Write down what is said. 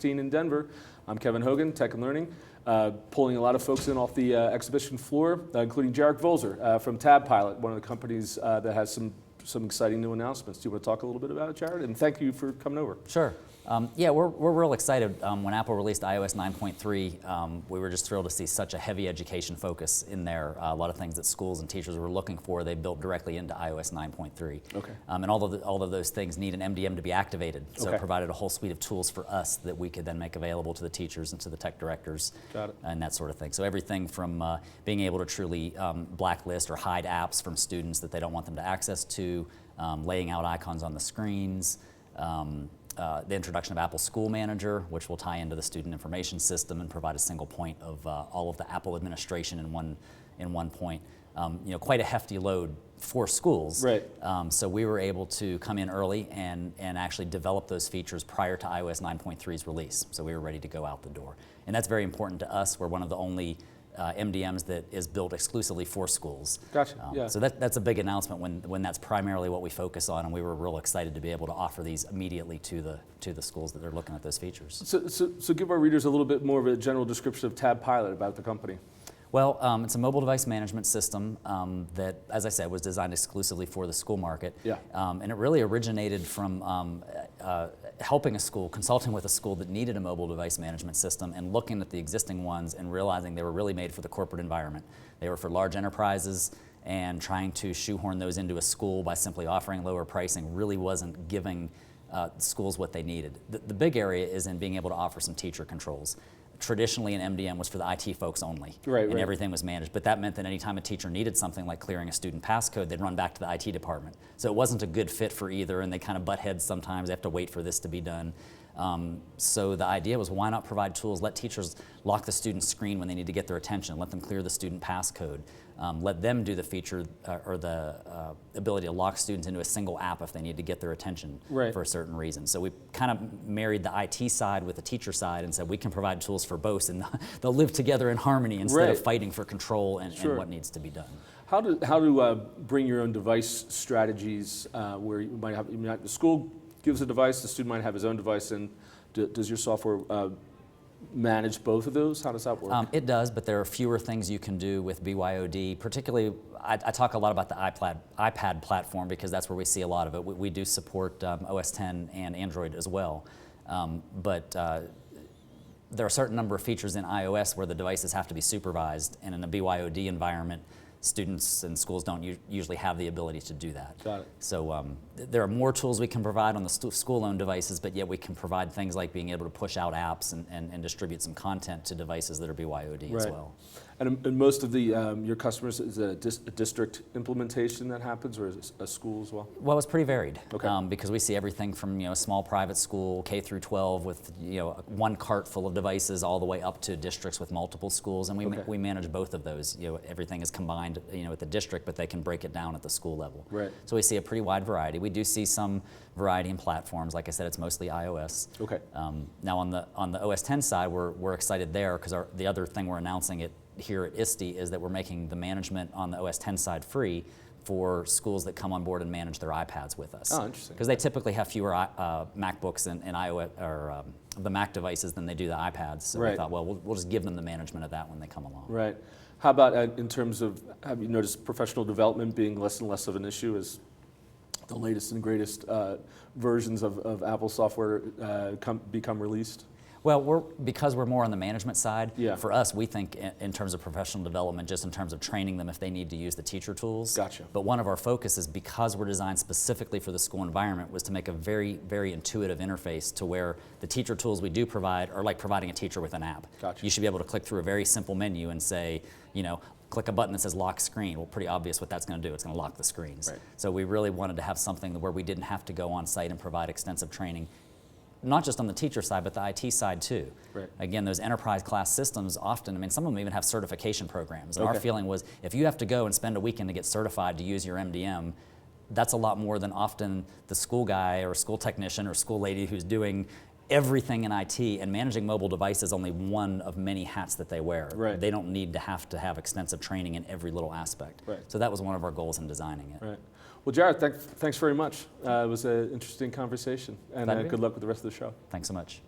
In Denver. I'm Kevin Hogan, Tech and Learning, pulling a lot of folks in off the exhibition floor, including Jarek Volzer from TabPilot, one of the companies that has some exciting new announcements. Do you want to talk a little bit about it, Jared? And thank you for coming over. Sure. Yeah, we're real excited. When Apple released iOS 9.3, we were just thrilled to see such a heavy education focus in there. A lot of things that schools and teachers were looking for, they built directly into iOS 9.3. Okay. And all of those things need an MDM to be activated. So it provided a whole suite of tools for us that we could then make available to the teachers and to the tech directors. Got it. And that sort of thing. So everything from being able to truly blacklist or hide apps from students that they don't want them to access to, laying out icons on the screens, the introduction of Apple School Manager, which will tie into the student information system and provide a single point of all of the Apple administration in one point. Quite a hefty load for schools. Right. So we were able to come in early and actually develop those features prior to iOS 9.3's release. So we were ready to go out the door. And that's very important to us. We're one of the only MDMs that is built exclusively for schools. Gotcha. Yeah. So that's a big announcement when that's primarily what we focus on, and we were real excited to be able to offer these immediately to the schools that are looking at those features. So give our readers a little bit more of a general description of TabPilot about the company. Well, it's a mobile device management system that, as I said, was designed exclusively for the school market. Yeah. And it really originated from helping a school, consulting with a school that needed a mobile device management system and looking at the existing ones and realizing they were really made for the corporate environment. They were for large enterprises, and trying to shoehorn those into a school by simply offering lower pricing really wasn't giving schools what they needed. The big area is in being able to offer some teacher controls. Traditionally, an MDM was for the IT folks only, and everything was managed. But that meant that anytime a teacher needed something like clearing a student passcode, they'd run back to the IT department. So it wasn't a good fit for either, and they kind of butt heads sometimes. They have to wait for this to be done. So the idea was, why not provide tools, let teachers lock the student's screen when they need to get their attention, let them clear the student passcode, let them do the feature or the ability to lock students into a single app if they need to get their attention for a certain reason. So we kind of married the IT side with the teacher side and said we can provide tools for both, and they'll live together in harmony instead of fighting for control and what needs to be done. How to bring your own device strategies where you might have, the school gives a device, the student might have his own device, and does your software manage both of those? How does that work? It does, but there are fewer things you can do with BYOD. Particularly, I talk a lot about the iPad platform because that's where we see a lot of it. We do support OS X and Android as well, but there are a certain number of features in iOS where the devices have to be supervised, and in a BYOD environment, students and schools don't usually have the ability to do that. Got it. So there are more tools we can provide on the school-owned devices, but yet we can provide things like being able to push out apps and distribute some content to devices that are BYOD as well. And most of the your customers, is it a district implementation that happens, or is it a school as well? Well, it's pretty varied. Okay. Because we see everything from a small private school, K through 12, with one cart full of devices, all the way up to districts with multiple schools, and we manage both of those. Everything is combined, at the district, but they can break it down at the school level. Right. So we see a pretty wide variety. We do see some variety in platforms. Like I said, it's mostly iOS. Okay. Now on the OS X side, we're excited there because the other thing we're announcing here at ISTE is that we're making the management on the OS X side free for schools that come on board and manage their iPads with us. Oh, interesting. Because they typically have fewer MacBooks and iOS or the Mac devices than they do the iPads. So we thought, well, we'll just give them the management of that when they come along. Right. How about in terms of, have you noticed professional development being less and less of an issue as the latest and greatest versions of Apple software become released? Well, because we're more on the management side, for us, we think in terms of professional development, just in terms of training them if they need to use the teacher tools. Gotcha. But one of our focuses, because we're designed specifically for the school environment, was to make a very, very intuitive interface to where the teacher tools we do provide are like providing a teacher with an app. Gotcha. You should be able to click through a very simple menu and say, click a button that says lock screen. Well, pretty obvious what that's going to do. It's going to lock the screens. Right. So we really wanted to have something where we didn't have to go on site and provide extensive training, not just on the teacher side, but the IT side too. Right. Again, those enterprise class systems often, some of them even have certification programs. And our feeling was, if you have to go and spend a weekend to get certified to use your MDM, that's a lot more than often the school guy or school technician or school lady who's doing everything in IT, and managing mobile devices is only one of many hats that they wear. Right. They don't need to have extensive training in every little aspect. Right. So that was one of our goals in designing it. Right. Well, Jared, thanks very much. It was an interesting conversation, and good luck with the rest of the show. Thanks so much.